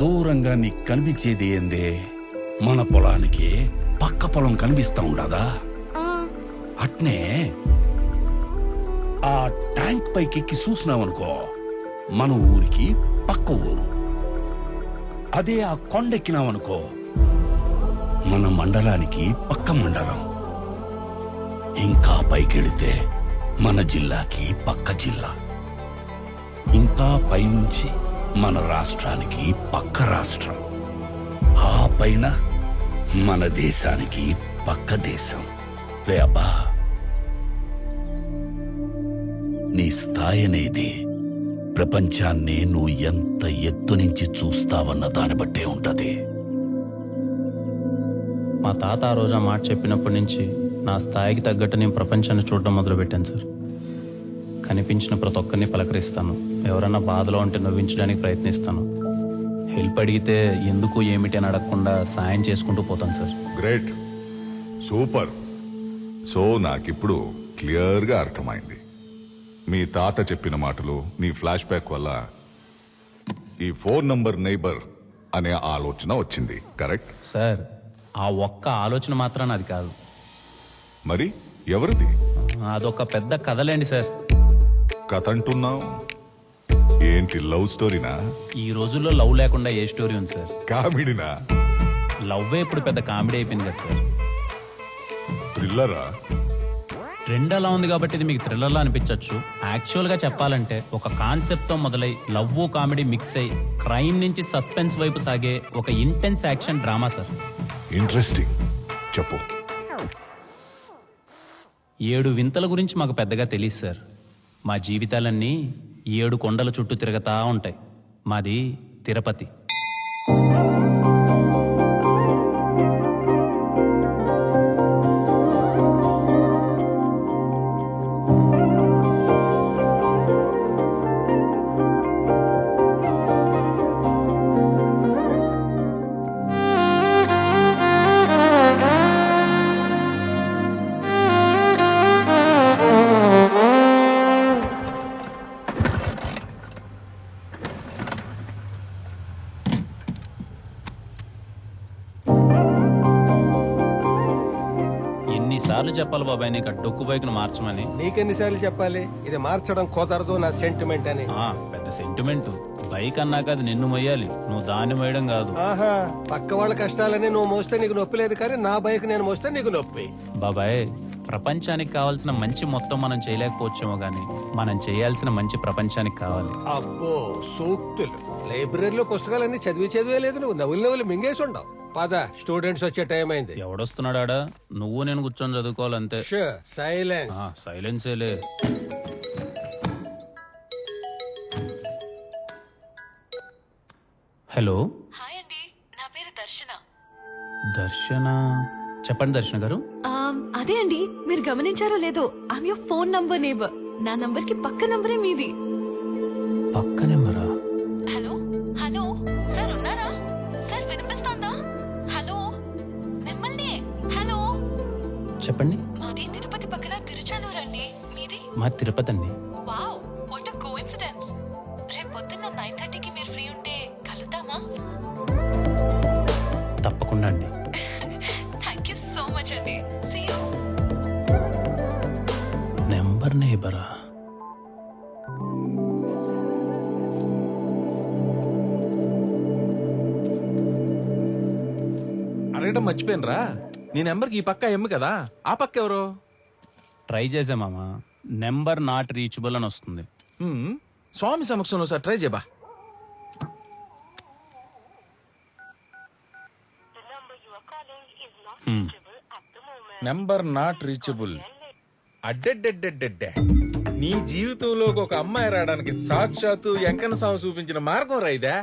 దూరంగా నీకు కనిపించేది ఏందే? మన పొలానికి పక్క పొలం కనిపిస్తా ఉండదా? అట్నే ఆ ట్యాంక్ పైకెక్కి చూసినావనుకో, మన ఊరికి పక్క ఊరు. అదే ఆ కొండెక్కినావనుకో, మన మండలానికి పక్క మండలం. ఇంకా పైకెళితే మన జిల్లాకి పక్క జిల్లా. ఇంకా పైనుంచి మన రాష్ట్రానికి పక్క రాష్ట్రం. ఆ పైన మన దేశానికి పక్క దేశం. రే అబ్బా, నీ స్థాయి అనేది ప్రపంచాన్ని నువ్వు ఎంత ఎత్తు నుంచి చూస్తావన్న దాన్ని బట్టే ఉంటది. మా తాత ఆ రోజు ఆ మాట చెప్పినప్పటి నుంచి నా స్థాయికి తగ్గట్టు నేను ప్రపంచాన్ని చూడడం మొదలుపెట్టాను సార్. కనిపించిన ప్రతి ఒక్కరిని పలకరిస్తాను. ఎవరన్నా బాధలో ఉంటే నవ్వించడానికి ప్రయత్నిస్తాను. హెల్ప్ అడిగితే ఎందుకు ఏమిటి అని అడగకుండా సాయం చేసుకుంటూ పోతాను సార్. Great, super. సో నాకిప్పుడు క్లియర్గా అర్థమైంది. మీ తాత చెప్పిన మాటలు, నీ ఫ్లాష్ బ్యాక్ వల్ల ఈ 4 నంబర్ నైబర్ అనే ఆలోచన వచ్చింది. కరెక్ట్ సార్, ఆ ఒక్క ఆలోచన మాత్రాన అది కాదు. మరి ఎవరిది? అదొక పెద్ద కథలేండి సార్. కథ అంటున్నావు ఏంటి? లవ్ స్టోరీనా? ఈ రోజుల్లో లవ్ లేకుండా ఏ స్టోరీ ఉంది సార్? కామెడీనా? లవ్వే ఇప్పుడు పెద్ద కామెడీ అయిపోయింది కదా సార్. థ్రిల్లరా? ట్రెండ్ అలా ఉంది కాబట్టి ఇది మీకు థ్రిల్లర్లా అనిపించవచ్చు. యాక్చువల్గా చెప్పాలంటే ఒక కాన్సెప్ట్తో మొదలై లవ్ కామెడీ మిక్స్ అయి క్రైమ్ నుంచి సస్పెన్స్ వైపు సాగే ఒక intense action drama sir. Interesting, చెప్పు. 7 వింతల గురించి మాకు పెద్దగా తెలియదు సార్. మా జీవితాలన్నీ 7 కొండల చుట్టూ తిరగతా ఉంటాయి. మాది తిరుపతి. ఎన్నిసార్లు చెప్పాలి బాబాయ్ నీకు ఆ డొక్కు బైక్ను మార్చమని? నీకెన్నిసార్లు చెప్పాలి ఇది మార్చడం కుదరదు, నా సెంటిమెంట్ అని? పెద్ద సెంటిమెంట్. బైక్ అన్నాక అది నిన్ను మొయ్యాలి, నువ్వు దాన్ని మోయడం కాదు. ఆహా, పక్క వాళ్ళ కష్టాలని నువ్వు మోస్తే నీకు నొప్పి లేదు, కానీ నా బైక్ నేను మోస్తే నీకు నొప్పి. బాబాయ్, ప్రపంచానికి కావాల్సిన మంచి మొత్తం మనం చేయలేకపోవచ్చేమో గానీ మనం చేయాల్సిన మంచి ప్రపంచానికి కావాలి. అబ్బో సూక్తులు! లైబ్రరీలో పుస్తకాలన్నీ చదివే లేదు, నువ్వు నవ్వులు మింగేసి ఉండవు. పద, స్టూడెంట్స్ వచ్చే టైం అయింది. ఎవడొస్తున్నాడా? నువ్వు నేను కూర్చొని చదువుకోవాలంతే. సైలెన్స్. సైలెన్సేలే. హలో. హాయ్ అండి, నా పేరు దర్శన. దర్శన? చెప్పండి దర్శన గారు. అదే అండి, మీరు గమనించారో లేదో, I'm your phone number neighbour. నా నంబర్ కి పక్క నంబరే మీది. పక్క నెంబరా? హలో హలో సార్, ఉన్నారా సార్? వినిపిస్తోందా? హలో, మిమ్మల్ని. హలో, చెప్పండి. మాది తిరుపతి పక్కన తిరుచానూరు అండి. మీది? మా తిరుపతి అండి. Wow, what a coincidence. రేపు పొద్దున్న 9:30కి మీరు ఫ్రీ ఉంటే కలుద్దామా? తప్పకుండా అండి. థ్యాంక్ యూ సో మచ్ అండి. See you. నెంబర్ నేబరా? అడగడం మర్చిపోయినరా, నీ నెంబర్కి ఈ పక్క ఎమ్ము కదా, ఆ పక్క ఎవరు? ట్రై చేసే మామ, నెంబర్ నాట్ రీచబుల్ అని వస్తుంది. స్వామి సమక్షంలో సార్ ట్రై చేయబా. Number not reachable. అడ్డెడ్డెడ్డెడ్డెడ్డే, నీ జీవితంలోకి ఒక అమ్మాయి రావడానికి సాక్షాత్తు వెంకన్న స్వామి చూపించిన మార్గం రైదా.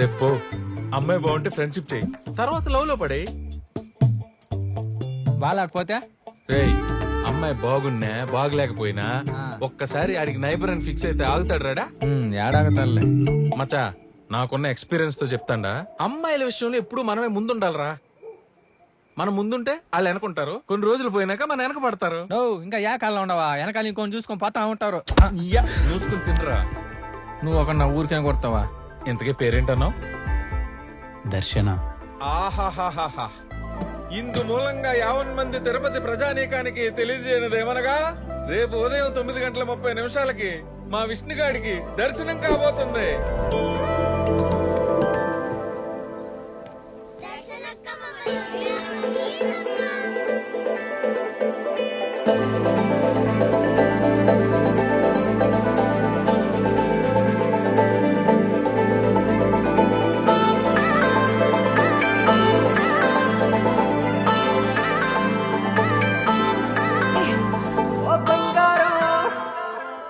రేపు అమ్మాయి బాగుంటే ఫ్రెండ్షిప్ చేయి, తర్వాత లవ్ లో పడే. బాగాలేకపోతే రేయ్, అమ్మాయి బాగున్నా బాగలేకపోయినా ఒక్కసారి ఆడికి నైబర్ అని ఫిక్స్ అయితే ఆగుతాడు రాడా? ఏడాగతారులే మచా, నాకున్న ఎక్స్పీరియన్స్ తో చెప్తాండా, అమ్మాయిల విషయంలో ఎప్పుడు మనమే ముందుండాలరా. మనం ముందుంటే వాళ్ళు వెనకుంటారు, కొన్ని రోజులు పోయినాక మన వెనక పడతారు. ఇంకా ఏ కాలంలో ఉండవా, వెనకాల ఇంకొని చూసుకొని పోతా ఉంటారు. చూసుకుని తినరా. నువ్వు ఒక నా ఊరికేం కొడతావా? ఇంతకీ పేరేంటన్నావు? దర్శన. ఆహాహాహాహా, ఇందు మూలంగా 50 మంది తిరుపతి ప్రజానీకానికి తెలియజేయనిదేమనగా రేపు ఉదయం 9:30 మా విష్ణుగాడికి దర్శనం కాబోతుంది.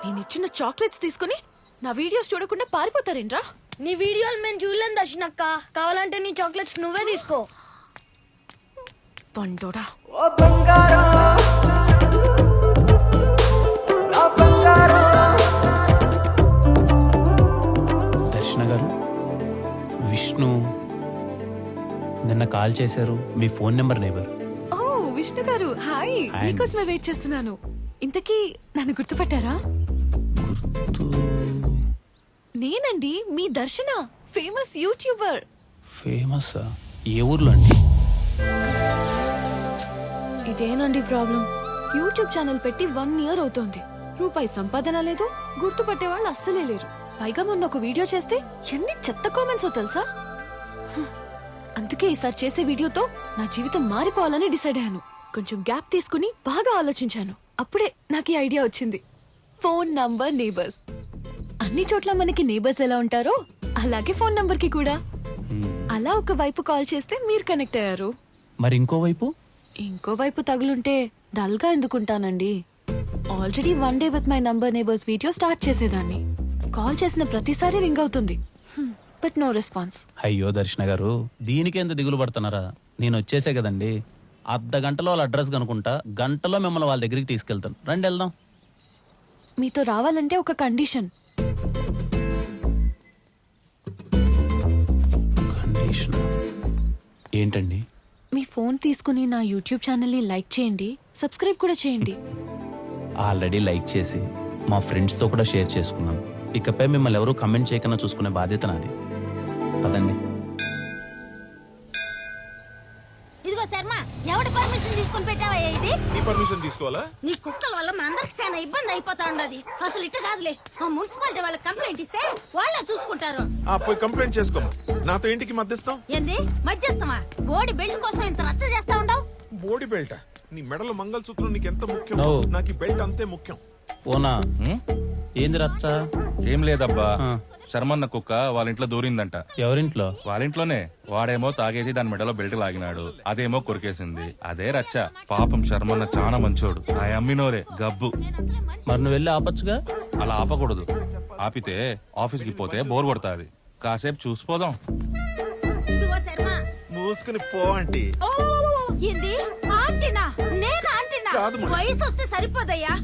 నేను ఇచ్చిన చాక్లెట్స్ తీసుకుని నా వీడియోస్ చూడకుండా పారిపోతారేంట్రా? నీ వీడియోలు మేము చూడలేం దర్శనక్క. కావాలంటే నీ చాక్లెట్స్ నువ్వే తీసుకో. పండోడా. దర్శన గారు, విష్ణు నిన్న కాల్ చేశారు. మీ ఫోన్ నెంబర్ నేబర్. ఓ విష్ణు గారు, హాయ్. హాయ్. మీకోసమే వెయిట్ చేస్తున్నాను. ఇంతకీ నన్ను గుర్తుపట్టారా? నేనండి మీ దర్శన, ఫేమస్ యూట్యూబర్. ఫేమస్? ఏ ఊర్లో అండి? ఇదేనండి ప్రాబ్లం. యూట్యూబ్ ఛానల్ పెట్టి 1 year అవుతోంది. రూపాయి సంపాదన లేదు, గుర్తుపట్టే వాళ్ళు అస్సలే లేరు. పైగా మొన్న ఒక వీడియో చేస్తే ఎన్ని చెత్త కామెంట్స్ తెలుసా? అందుకే ఈసారి చేసే వీడియోతో నా జీవితం మారిపోవాలని డిసైడ్ అయ్యాను. కొంచెం గ్యాప్ తీసుకుని బాగా ఆలోచించాను. అప్పుడే నాకు ఈ ఐడియా వచ్చింది. Phone number neighbours. అన్ని చోట్ల మనకి నేబర్స్ ఎలా ఉంటారో అలాగే ఫోన్ నంబర్ కి కూడా. అలా ఒక వైపు కాల్ చేస్తే మీరు కనెక్ట్ అయ్యారు. మరి ఇంకోవైపు? ఇంకోవైపు తగులుంటే డల్ గా ఎందుకుంటానండి? Already 1 day with my number neighbours video start చేసేదాన్ని. కాల్ చేసిన ప్రతిసారి రింగ్ అవుతుంది, బట్ నో రెస్పాన్స్. అయ్యో దర్శన గారు, దీనికి ఎంత దిగులు పడుతున్నారా? నేను వచ్చేసే కదండి. అర్ధ గంటలో వాళ్ళ అడ్రస్ కనుకుంటా, గంటలో మిమ్మల్ని వాళ్ళ దగ్గరికి తీసుకెళ్తాను. రండి వెళ్దాం. మీతో రావాలంటే ఒక కండిషన్. కండిషన్ ఏంటండి? మీ ఫోన్ తీసుకుని నా యూట్యూబ్ ఛానల్ ని లైక్ చేయండి, సబ్స్క్రైబ్ కూడా చేయండి. ఆల్రెడీ లైక్ చేసి మా ఫ్రెండ్స్ తో కూడా షేర్ చేసుకున్నాను. ఇకపై మిమ్మల్ని ఎవరు కమెంట్ చేయకుండా చూసుకునే బాధ్యత నాది. పదండి. ఇదిగో శర్మ, ఎవడి పర్మిషన్ తీసుకొని పెట్టావా ఇది? నీ పర్మిషన్ తీసుకోవాలా? నీ కుక్కల వల్ల మా అందరికి చాలా ఇబ్బంది అయిపోతా ఉండదు. అసలు ఇట్ట కాదులే, ఆ మున్సిపాలిటీ వాళ్ళకి కంప్లైంట్ ఇస్తే వాళ్ళే చూసుకుంటారు. పోయి కంప్లైంట్ చేసుకోమా. నాతో ఇంటికి మధ్యస్థం ఏంది మధ్యస్థమా? బోడి బెల్ట్ కోసం ఇంత రచ్చ చేస్తా ఉండవు. బోడి బెల్ట్? నీ మెడలో మంగళసూత్రం నీకు ఎంత ముఖ్యం, No. నాకు ఈ బెల్ట్ అంతే ముఖ్యం. ఓనా? ఏంది రచ్చ? ఏం లేదబ్బా, శర్మన్న కుక్క వాళ్ళ ఇంట్లో దూరిందంట. ఎవరింట్లో? వాళ్ళ ఇంట్లోనే. వాడేమో తాగేసి దాని మెడలో బెల్ట్ లాగినాడు, అదేమో కొరికేసింది. అదే రచ్చ. పాపం శర్మన్న చాలా మంచోడు. ఆ అమ్మినోరే గబ్బు. మరి నువ్వు వెళ్ళి ఆపచ్చుగా. అలా ఆపకూడదు. ఆపితే ఆఫీస్కి పోతే బోర్ కొడతాది. కాసేపు చూసిపోదాం. ఇదిగో శర్మ, మూసుకుని పో అంటే. ఓ ఏంది ఆంటీనా? నేను ఆంటీనా? కాదు మరి. వయసు వస్తే సరిపోదయ్యా.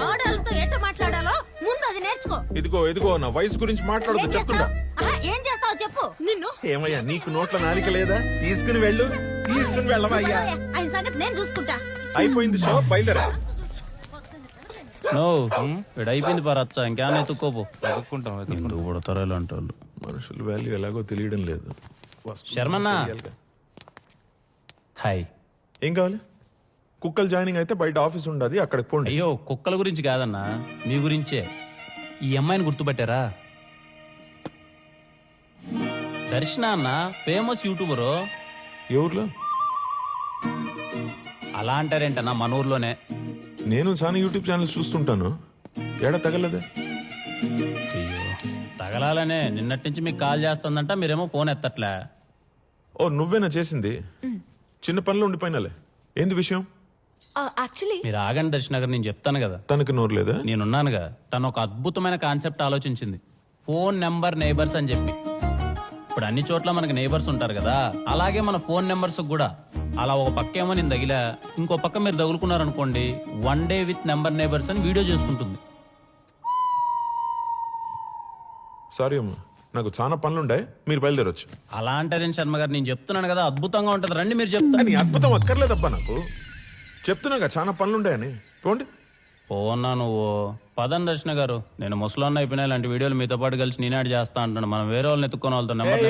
ఆడాలతో ఎట్ట మాట్లాడాలో ముందు అది నేర్చుకో. ఇదిగో నా వయసు గురించి మాట్లాడదు ఏం చెప్తున్నా. చేస్తావ్? ఏం చేస్తావు చెప్పు. నిన్ను ఏమయ్యా, నీకు నోట్ల నాలిక లేదా? తీసుకుని వెళ్ళు. తీసుకుని వెళ్ళవా అయ్యా? ఆయన సంగతి నేను చూసుకుంటా. అయిపోయింది షో, బయలుదేరా. నో, వీడు అయిపోయింది పా రచ్చ. ఇంకేమైనా ఎత్తుక్కోపో. వెతుక్కుంటాం. ఎందుకు పుడతారో ఇలాంటి వాళ్ళు. మనుషుల వాల్యూ ఎలాగో తెలియడం లేదు. శర్మన్న. హాయ్. ఏం కావాలి? కుక్కలు జాయినింగ్ అయితే బయట ఆఫీస్ ఉండదు, అక్కడికి పోండి. అయ్యో, కుక్కల గురించి కాదన్నా, మీ గురించే. ఈ అమ్మాయిని గుర్తుపట్టారా? దర్శన అన్న, ఫేమస్ యూట్యూబరు. ఏ ఊర్లో? అలా అంటారేంటన్నా, మన ఊర్లోనే. నేను చాలా యూట్యూబ్ ఛానల్స్ చూస్తుంటాను. ఏడా తగలదే? అయ్యో, తగలాలనే నిన్నటి నుంచి మీకు కాల్ చేస్తుందంట, మీరేమో ఫోన్ ఎత్తట్లే. ఓ, నువ్వేనా చేసింది? చిన్న పనిలో ఉండిపోయినాలే. ఏంది విషయం? యాక్చువల్లీ మీరు ఆగండి దర్శన గారు, నేను చెప్తాను కదా. తనకి నోరు లేదా? నేనున్నానుగా. తను ఒక అద్భుతమైన కాన్సెప్ట్ ఆలోచించింది, ఫోన్ నెంబర్ నేబర్స్ అని చెప్పి. ఇప్పుడు అన్ని చోట్ల మనకి నేబర్స్ ఉంటారు కదా, అలాగే మన ఫోన్ నెంబర్స్ కూడా. అలా ఒక పక్క ఏమో నేను తగిలా, ఇంకో పక్క మీరు తగులుకున్నారనుకోండి, 1 day విత్ నెంబర్ నేబర్స్ అని వీడియో చేసుకుంటుంది. సారీ అమ్మా, నాకు చాలా పనులుండే, మీరు బయలుదేరొచ్చు. అలా అంటారేం శర్మ గారు, నేను చెప్తున్నాను కదా అద్భుతంగా ఉంటుంది, రండి మీరు చెప్తాను. నీ అద్భుతం అక్కర్లేదబ్బా నాకు. చెప్తున్నాగా చాలా పనులుండాయని. పోండి. పోన్నా నువ్వు పదం దర్శన గారు నేను ముసలాన్న అయిపోయినా ఇలాంటి వీడియోలు మీతో పాటు కలిసి నేనాడు చేస్తా అంటున్నాను మనం వేరే వాళ్ళని ఎత్తుకొని వాళ్ళతో నెంబర్